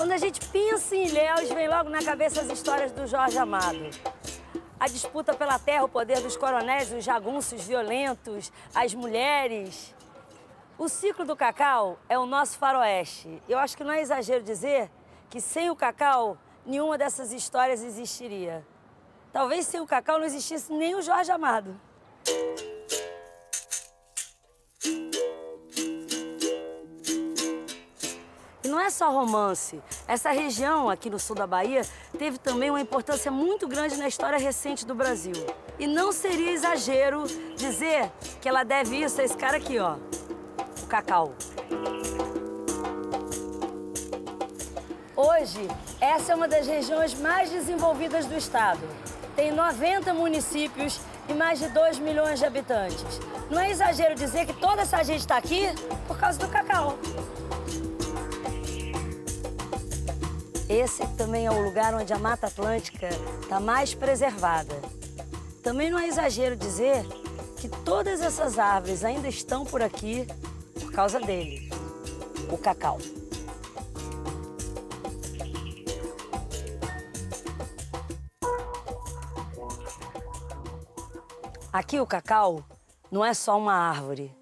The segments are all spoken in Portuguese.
Quando a gente pensa em Ilhéus, vem logo na cabeça as histórias do Jorge Amado. A disputa pela terra, o poder dos coronéis, os jagunços violentos, as mulheres. O ciclo do cacau é o nosso faroeste. Eu acho que não é exagero dizer que sem o cacau, nenhuma dessas histórias existiria. Talvez sem o cacau não existisse nem o Jorge Amado. E não é só romance. Essa região aqui no sul da Bahia teve também uma importância muito grande na história recente do Brasil. E não seria exagero dizer que ela deve isso a esse cara aqui, ó, o cacau. Hoje, essa é uma das regiões mais desenvolvidas do estado. Tem 90 municípios e mais de 2 milhões de habitantes. Não é exagero dizer que toda essa gente está aqui por causa do cacau. Esse também é o lugar onde a Mata Atlântica está mais preservada. Também não é exagero dizer que todas essas árvores ainda estão por aqui por causa dele, o cacau. Aqui o cacau não é só uma árvore,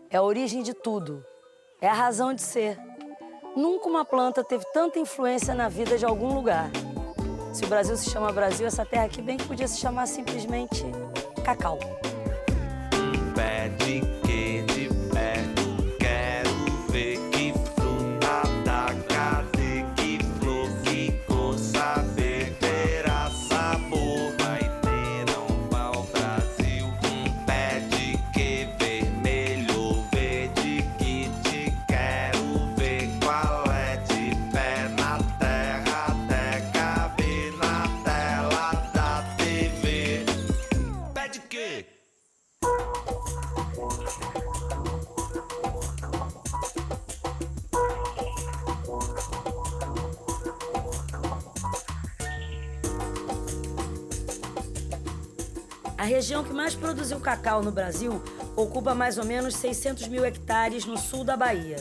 é a origem de tudo, é a razão de ser. Nunca uma planta teve tanta influência na vida de algum lugar. Se o Brasil se chama Brasil, essa terra aqui bem que podia se chamar simplesmente cacau. Pé de quê de perto, quero ver que fruta da cadê, que flor, que cor, saber, terá sabor, vai ter um pau Brasil. Pé de quê vermelho, verde, que te quero ver qual é, de pé na terra até caber na tela da TV. Pé de quê? A região que mais produziu cacau no Brasil ocupa mais ou menos 600 mil hectares no sul da Bahia.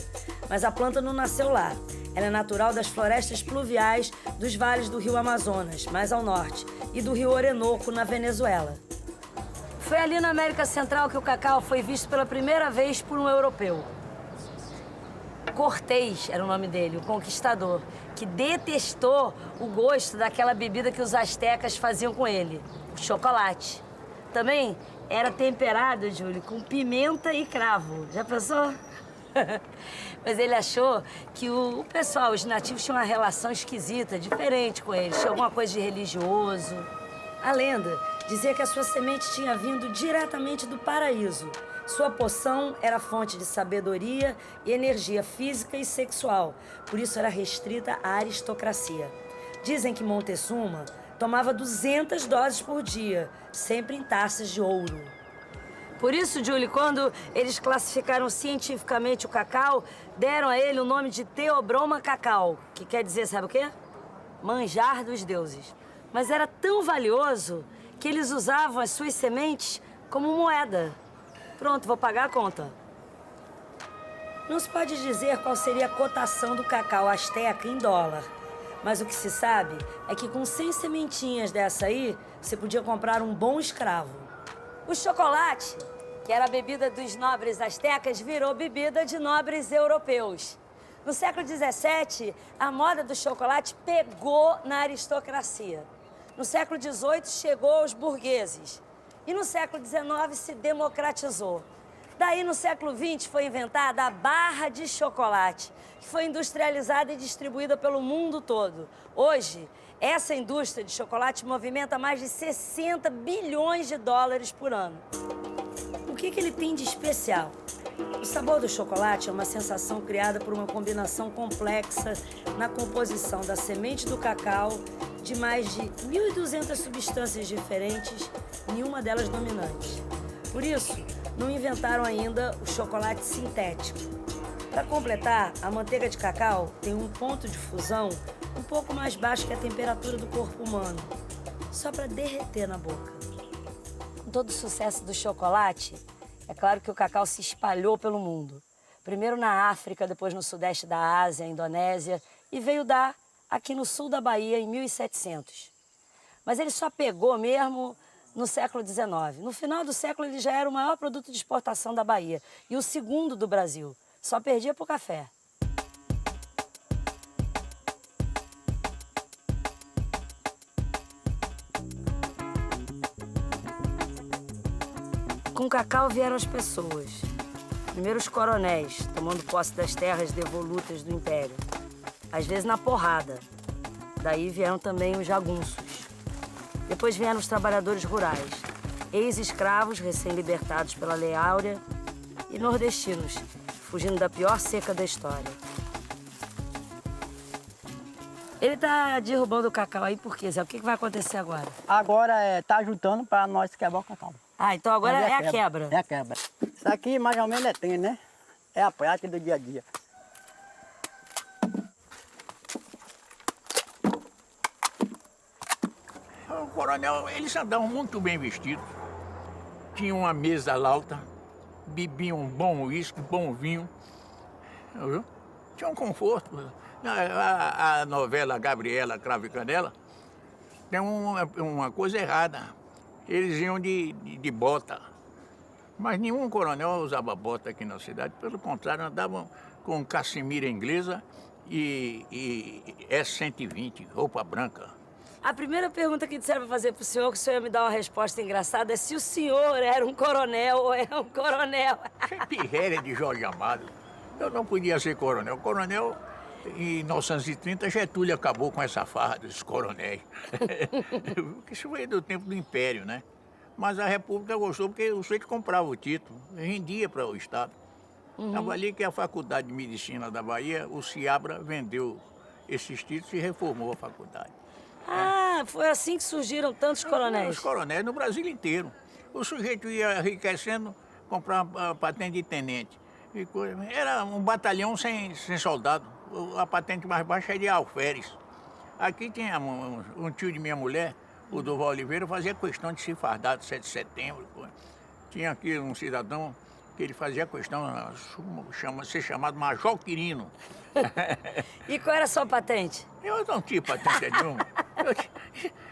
Mas a planta não nasceu lá. Ela é natural das florestas pluviais dos vales do rio Amazonas, mais ao norte, e do rio Orinoco, na Venezuela. Foi ali na América Central que o cacau foi visto pela primeira vez por um europeu. Cortés era o nome dele, o conquistador, que detestou o gosto daquela bebida que os astecas faziam com ele, o chocolate. Também era temperado, Júlio, com pimenta e cravo. Já pensou? Mas ele achou que o pessoal, os nativos, tinham uma relação esquisita, diferente com eles. Tinha alguma coisa de religioso. A lenda dizia que a sua semente tinha vindo diretamente do paraíso. Sua poção era fonte de sabedoria e energia física e sexual. Por isso era restrita à aristocracia. Dizem que Montezuma tomava 200 doses por dia, sempre em taças de ouro. Por isso, Julie, quando eles classificaram cientificamente o cacau, deram a ele o nome de Theobroma cacau, que quer dizer, sabe o quê? Manjar dos deuses. Mas era tão valioso que eles usavam as suas sementes como moeda. Pronto, vou pagar a conta. Não se pode dizer qual seria a cotação do cacau asteca em dólar. Mas o que se sabe é que com 100 sementinhas dessa aí, você podia comprar um bom escravo. O chocolate, que era a bebida dos nobres astecas, virou bebida de nobres europeus. No século XVII, a moda do chocolate pegou na aristocracia. No século XVIII, chegou aos burgueses. E no século XIX, se democratizou. Daí, no século XX, foi inventada a barra de chocolate, que foi industrializada e distribuída pelo mundo todo. Hoje, essa indústria de chocolate movimenta mais de 60 bilhões de dólares por ano. O que ele tem de especial? O sabor do chocolate é uma sensação criada por uma combinação complexa na composição da semente do cacau, de mais de 1.200 substâncias diferentes, nenhuma delas dominante. Por isso, não inventaram ainda o chocolate sintético. Para completar, a manteiga de cacau tem um ponto de fusão um pouco mais baixo que a temperatura do corpo humano, só para derreter na boca. Com todo o sucesso do chocolate, é claro que o cacau se espalhou pelo mundo. Primeiro na África, depois no sudeste da Ásia, Indonésia, e veio dar aqui no sul da Bahia em 1700. Mas ele só pegou mesmo no século XIX. No final do século ele já era o maior produto de exportação da Bahia e o segundo do Brasil. Só perdia para o café. Com o cacau vieram as pessoas. Primeiro os coronéis, tomando posse das terras devolutas do Império. Às vezes na porrada. Daí vieram também os jagunços. Depois vieram os trabalhadores rurais, ex-escravos recém-libertados pela Lei Áurea e nordestinos, fugindo da pior seca da história. Ele tá derrubando o cacau aí por quê, Zé? O que vai acontecer agora? Agora tá juntando para nós quebrar o cacau. Ah, então agora Mas é a quebra. É a quebra. Isso aqui mais ou menos é tem, né? É a prática do dia a dia. O coronel, eles andavam muito bem vestidos. Tinham uma mesa alta, bebiam bom uísque, bom vinho. Viu? Tinha um conforto. A novela Gabriela Cravo e Canela tem uma coisa errada. Eles iam de bota. Mas nenhum coronel usava bota aqui na cidade. Pelo contrário, andavam com cassimira inglesa e S-120, roupa branca. A primeira pergunta que disseram para fazer pro senhor, que o senhor ia me dar uma resposta engraçada, é se o senhor era um coronel ou é um coronel. Pirréria de Jorge Amado. Eu não podia ser coronel. Coronel, em 1930, Getúlio acabou com essa farra dos coronéis. Isso veio do tempo do Império, né? Mas a República gostou porque o sujeito comprava o título, rendia para o Estado. Estava ali que a Faculdade de Medicina da Bahia, o Ciabra, vendeu esses títulos e reformou a faculdade. Ah, foi assim que surgiram tantos coronéis. Os coronéis no Brasil inteiro. O sujeito ia enriquecendo, comprar uma patente de tenente. Era um batalhão sem soldado. A patente mais baixa é de alferes. Aqui tinha um tio de minha mulher, o Durval Oliveira, fazia questão de se fardar de 7 de setembro. Tinha aqui um cidadão que ele fazia questão de ser chamado Major Quirino. E qual era a sua patente? Eu não tinha patente nenhuma.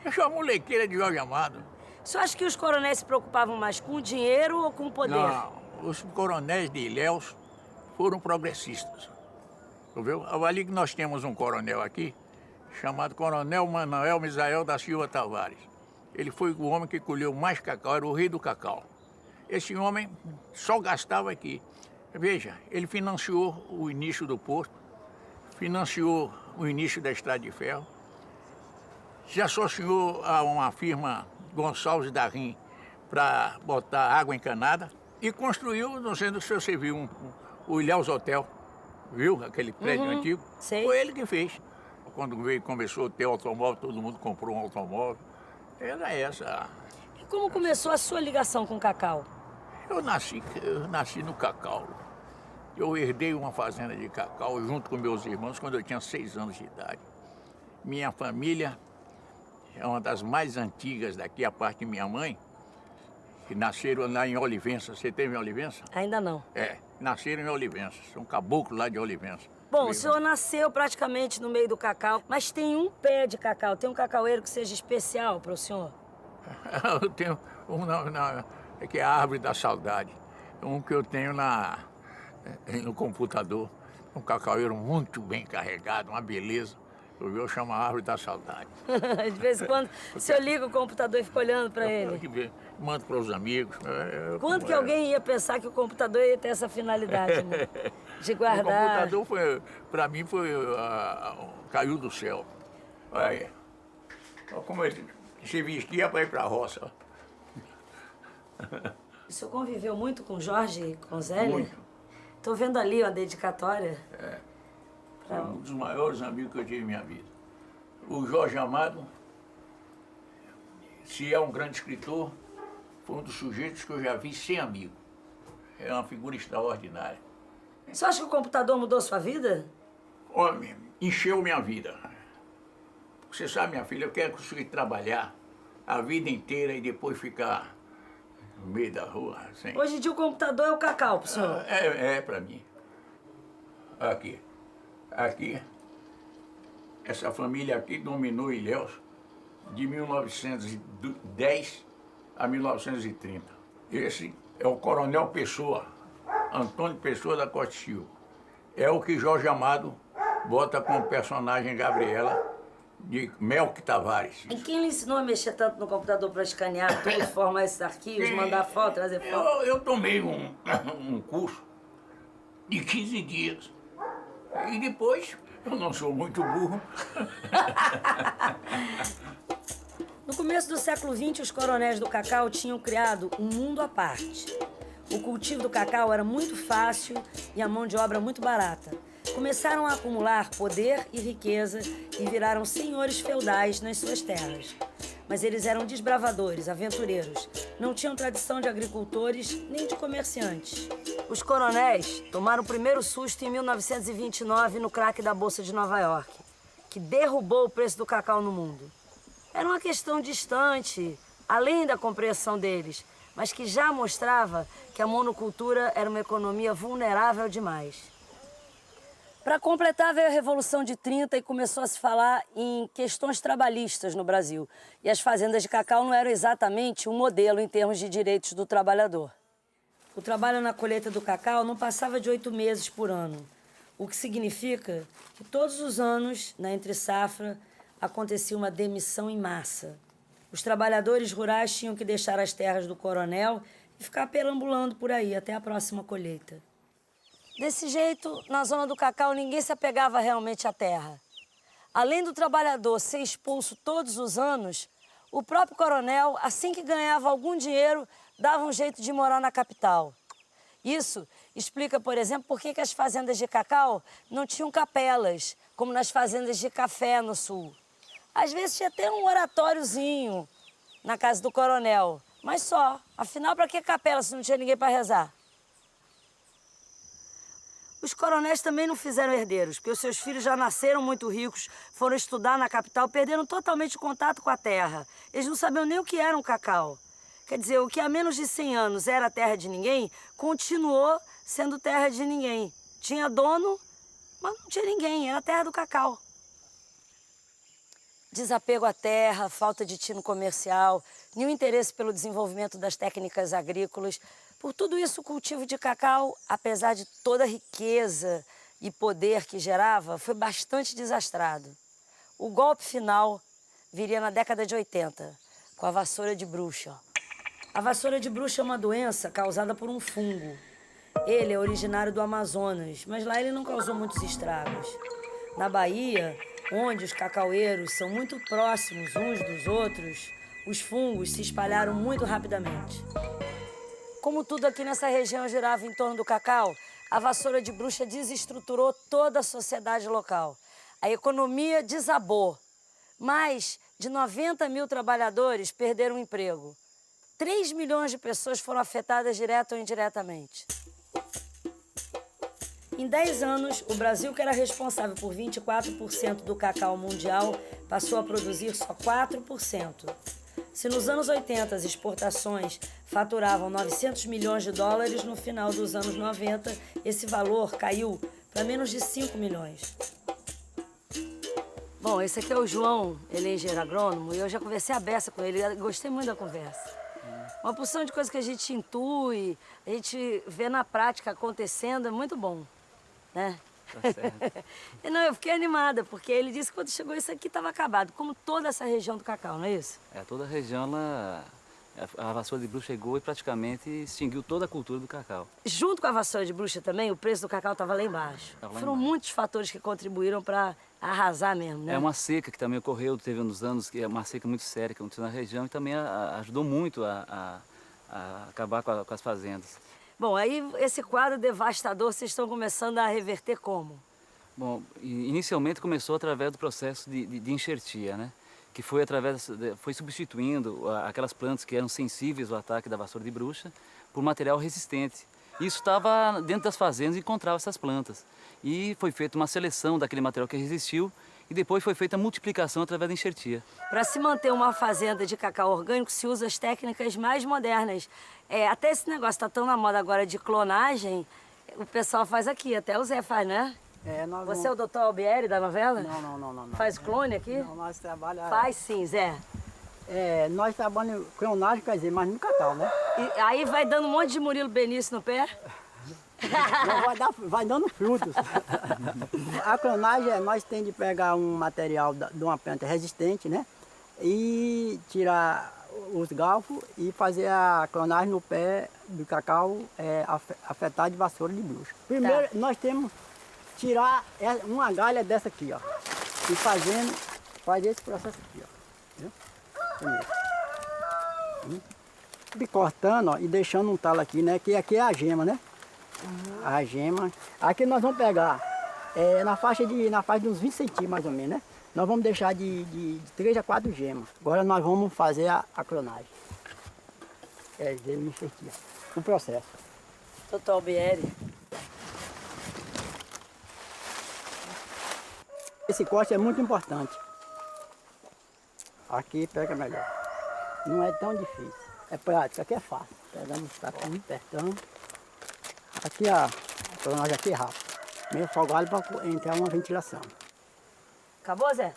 Eu sou uma molequeira de Jorge Amado. O senhor acha que os coronéis se preocupavam mais com o dinheiro ou com o poder? Não, os coronéis de Ilhéus foram progressistas. Viu? Ali que nós temos um coronel aqui, chamado Coronel Manuel Misael da Silva Tavares. Ele foi o homem que colheu mais cacau, era o rei do cacau. Esse homem só gastava aqui. Veja, ele financiou o início do porto, financiou o início da estrada de ferro, se associou a uma firma Gonçalves da Rim para botar água encanada e construiu, não sei se você viu, o Ilhéus Hotel, viu? Aquele prédio antigo. Sei. Foi ele que fez. Quando começou a ter automóvel, todo mundo comprou um automóvel. Era essa. E como começou a sua ligação com o cacau? Eu nasci no cacau. Eu herdei uma fazenda de cacau junto com meus irmãos quando eu tinha 6 anos de idade. Minha família é uma das mais antigas daqui, a parte de minha mãe, que nasceram lá em Olivença. Você teve em Olivença? Ainda não. É, nasceram em Olivença. São caboclos lá de Olivença. Bom, o senhor nasceu praticamente no meio do cacau, mas tem um pé de cacau. Tem um cacaueiro que seja especial para o senhor? Eu tenho um que é a Árvore da Saudade. Um que eu tenho no computador. Um cacaueiro muito bem carregado, uma beleza. Eu chamo a Árvore da Saudade. De vez em quando, o senhor liga o computador e fica olhando para ele. Mando para os amigos. Quando que alguém ia pensar que o computador ia ter essa finalidade, né? De guardar. O computador, para mim, caiu do céu. Olha como ele se vestia para ir para a roça. O senhor conviveu muito com Jorge Conzelli? Muito. Estou vendo ali a dedicatória. É um dos maiores amigos que eu tive em minha vida. O Jorge Amado, se é um grande escritor, foi um dos sujeitos que eu já vi sem amigo. É uma figura extraordinária. Você acha que o computador mudou sua vida? Homem, encheu minha vida. Você sabe, minha filha, eu quero conseguir trabalhar a vida inteira e depois ficar no meio da rua. Assim. Hoje em dia o computador é o cacau pro senhor. É para mim. Aqui. essa família aqui dominou Ilhéus de 1910 a 1930. Esse é o Coronel Pessoa, Antônio Pessoa da Costa Silva. É o que Jorge Amado bota como personagem Gabriela de Melk Tavares. E quem lhe ensinou a mexer tanto no computador para escanear tudo, formar esses arquivos, mandar foto, trazer foto? Eu tomei um curso de 15 dias. E depois, eu não sou muito burro. No começo do século XX, os coronéis do cacau tinham criado um mundo à parte. O cultivo do cacau era muito fácil e a mão de obra muito barata. Começaram a acumular poder e riqueza e viraram senhores feudais nas suas terras. Mas eles eram desbravadores, aventureiros. Não tinham tradição de agricultores nem de comerciantes. Os coronéis tomaram o primeiro susto em 1929 no craque da Bolsa de Nova York, que derrubou o preço do cacau no mundo. Era uma questão distante, além da compreensão deles, mas que já mostrava que a monocultura era uma economia vulnerável demais. Para completar, veio a Revolução de 30 e começou a se falar em questões trabalhistas no Brasil. E as fazendas de cacau não eram exatamente um modelo em termos de direitos do trabalhador. O trabalho na colheita do cacau não passava de 8 meses por ano, o que significa que todos os anos, na entre-safra, acontecia uma demissão em massa. Os trabalhadores rurais tinham que deixar as terras do coronel e ficar perambulando por aí até a próxima colheita. Desse jeito, na zona do cacau, ninguém se apegava realmente à terra. Além do trabalhador ser expulso todos os anos, o próprio coronel, assim que ganhava algum dinheiro, dava um jeito de morar na capital. Isso explica, por exemplo, por que as fazendas de cacau não tinham capelas, como nas fazendas de café no sul. Às vezes tinha até um oratóriozinho na casa do coronel, mas só. Afinal, para que capela se não tinha ninguém para rezar? Os coronéis também não fizeram herdeiros, porque os seus filhos já nasceram muito ricos, foram estudar na capital, perderam totalmente o contato com a terra. Eles não sabiam nem o que era um cacau. Quer dizer, o que há menos de 100 anos era terra de ninguém, continuou sendo terra de ninguém. Tinha dono, mas não tinha ninguém, era terra do cacau. Desapego à terra, falta de tino comercial, nenhum interesse pelo desenvolvimento das técnicas agrícolas. Por tudo isso, o cultivo de cacau, apesar de toda a riqueza e poder que gerava, foi bastante desastrado. O golpe final viria na década de 80, com a vassoura de bruxa. A vassoura de bruxa é uma doença causada por um fungo. Ele é originário do Amazonas, mas lá ele não causou muitos estragos. Na Bahia, onde os cacaueiros são muito próximos uns dos outros, os fungos se espalharam muito rapidamente. Como tudo aqui nessa região girava em torno do cacau, a vassoura de bruxa desestruturou toda a sociedade local. A economia desabou. Mais de 90 mil trabalhadores perderam o emprego. 3 milhões de pessoas foram afetadas direta ou indiretamente. Em 10 anos, o Brasil, que era responsável por 24% do cacau mundial, passou a produzir só 4%. Se nos anos 80 as exportações faturavam 900 milhões de dólares, no final dos anos 90, esse valor caiu para menos de 5 milhões. Bom, esse aqui é o João, ele é engenheiro agrônomo, e eu já conversei a beça com ele, gostei muito da conversa. Uma porção de coisas que a gente intui, a gente vê na prática acontecendo, é muito bom, né? Tá certo. Não, eu fiquei animada, porque ele disse que quando chegou isso aqui estava acabado, como toda essa região do cacau, não é isso? Toda a região, a vassoura de bruxa chegou e praticamente extinguiu toda a cultura do cacau. Junto com a vassoura de bruxa também, o preço do cacau estava lá embaixo. Foram muitos fatores que contribuíram para arrasar mesmo, né? É uma seca que também ocorreu, teve uns anos, que é uma seca muito séria que aconteceu na região e também ajudou muito a acabar com as fazendas. Bom, aí esse quadro devastador vocês estão começando a reverter como? Bom, inicialmente começou através do processo de enxertia, né? Que foi foi substituindo aquelas plantas que eram sensíveis ao ataque da vassoura de bruxa por material resistente. Isso estava dentro das fazendas e encontrava essas plantas. E foi feita uma seleção daquele material que resistiu e depois foi feita a multiplicação através da enxertia. Para se manter uma fazenda de cacau orgânico, se usa as técnicas mais modernas. Até esse negócio está tão na moda agora de clonagem, o pessoal faz aqui, até o Zé faz, né? Você é o doutor Albieri da novela? Não. Faz clone aqui? Não, nós trabalhamos... Faz sim, Zé. Nós trabalhamos clonagem, quer dizer, mas no cacau, né? E aí vai dando um monte de Murilo Benício no pé? Não, vai dando frutos. A clonagem, nós temos de pegar um material de uma planta resistente, né? E tirar os galfos e fazer a clonagem no pé do cacau afetado de vassoura de bruxa. Primeiro, nós temos que tirar uma galha dessa aqui, ó. E fazer esse processo aqui, ó. Viu? E cortando, ó, e deixando um talo aqui, né? Que aqui é a gema, né? A gema. Aqui nós vamos pegar na faixa de uns 20 centímetros mais ou menos, né? Nós vamos deixar de 3 a 4 gemas. Agora nós vamos fazer a clonagem. O processo. Doutor Albieri. Esse corte é muito importante. Aqui pega melhor. Não é tão difícil. É prático, aqui é fácil. Pegamos o cacau, apertando. Aqui a clonagem aqui é rápida. Meio folgado para entrar uma ventilação. Acabou, Zé?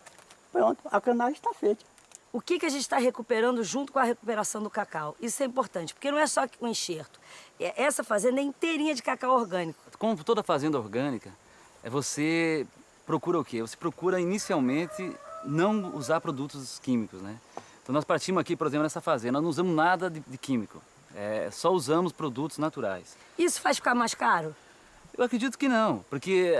Pronto, a clonagem está feita. O que a gente está recuperando junto com a recuperação do cacau? Isso é importante, porque não é só o enxerto. Essa fazenda é inteirinha de cacau orgânico. Como toda fazenda orgânica, você procura o quê? Você procura inicialmente não usar produtos químicos, né? Então nós partimos aqui, por exemplo, nessa fazenda, nós não usamos nada de químico. Só usamos produtos naturais. Isso faz ficar mais caro? Eu acredito que não, porque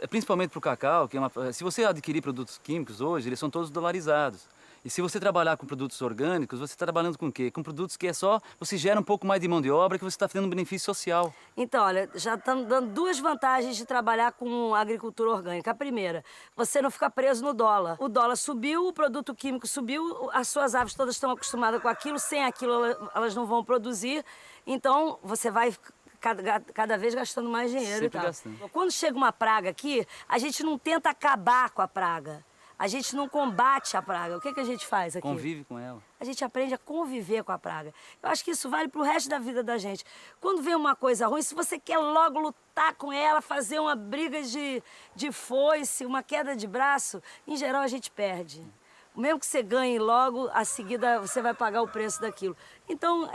principalmente para o cacau, se você adquirir produtos químicos hoje, eles são todos dolarizados. E se você trabalhar com produtos orgânicos, você está trabalhando com o quê? Com produtos que você gera um pouco mais de mão de obra, que você está tendo um benefício social. Então, olha, já estamos dando 2 vantagens de trabalhar com agricultura orgânica. A primeira, você não fica preso no dólar. O dólar subiu, o produto químico subiu, as suas aves todas estão acostumadas com aquilo, sem aquilo elas não vão produzir. Então, você vai cada vez gastando mais dinheiro. Sempre e tal. gastando. Quando chega uma praga aqui, a gente não tenta acabar com a praga. A gente não combate a praga. O que a gente faz aqui? Convive com ela. A gente aprende a conviver com a praga. Eu acho que isso vale pro resto da vida da gente. Quando vem uma coisa ruim, se você quer logo lutar com ela, fazer uma briga de foice, uma queda de braço, em geral a gente perde. Mesmo que você ganhe logo, a seguida você vai pagar o preço daquilo. Então,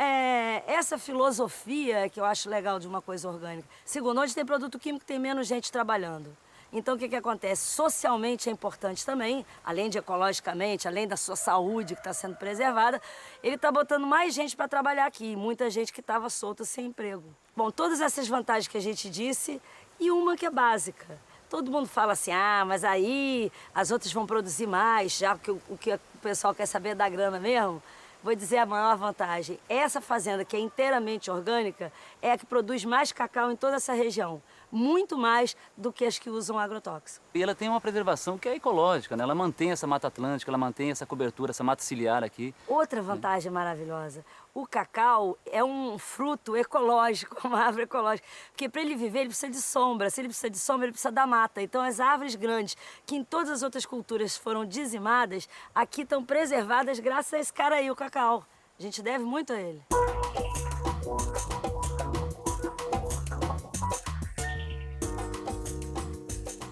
essa filosofia que eu acho legal de uma coisa orgânica. Segundo, onde tem produto químico, tem menos gente trabalhando. Então, o que acontece? Socialmente é importante também, além de ecologicamente, além da sua saúde que está sendo preservada, ele está botando mais gente para trabalhar aqui, muita gente que estava solta sem emprego. Bom, todas essas vantagens que a gente disse e uma que é básica. Todo mundo fala assim, mas aí as outras vão produzir mais, já que o que o pessoal quer saber é da grana mesmo. Vou dizer a maior vantagem. Essa fazenda, que é inteiramente orgânica, é a que produz mais cacau em toda essa região. Muito mais do que as que usam agrotóxico. E ela tem uma preservação que é ecológica, né? Ela mantém essa mata atlântica, ela mantém essa cobertura, essa mata ciliar aqui. Outra vantagem maravilhosa. O cacau é um fruto ecológico, uma árvore ecológica. Porque para ele viver, ele precisa de sombra. Se ele precisa de sombra, ele precisa da mata. Então as árvores grandes, que em todas as outras culturas foram dizimadas, aqui estão preservadas graças a esse cara aí, o cacau. A gente deve muito a ele.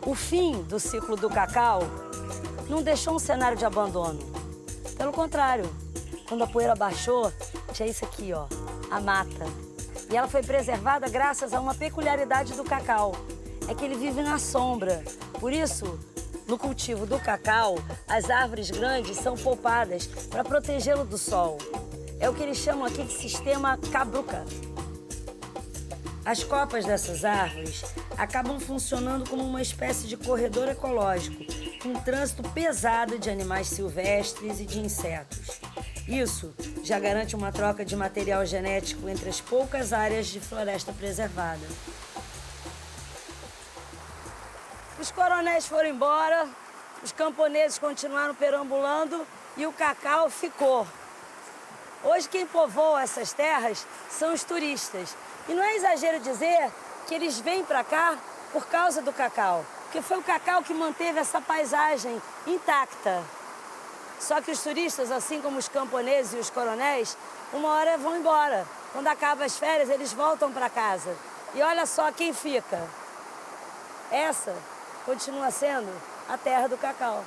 O fim do ciclo do cacau não deixou um cenário de abandono. Pelo contrário, quando a poeira baixou, tinha isso aqui, ó, a mata. E ela foi preservada graças a uma peculiaridade do cacau. É que ele vive na sombra. Por isso, no cultivo do cacau, as árvores grandes são poupadas para protegê-lo do sol. É o que eles chamam aqui de sistema cabruca. As copas dessas árvores acabam funcionando como uma espécie de corredor ecológico, com um trânsito pesado de animais silvestres e de insetos. Isso já garante uma troca de material genético entre as poucas áreas de floresta preservada. Os coronéis foram embora, os camponeses continuaram perambulando e o cacau ficou. Hoje quem povoa essas terras são os turistas. E não é exagero dizer que eles vêm para cá por causa do cacau, porque foi o cacau que manteve essa paisagem intacta. Só que os turistas, assim como os camponeses e os coronéis, uma hora vão embora. Quando acabam as férias, eles voltam para casa. E olha só quem fica. Essa continua sendo a terra do cacau.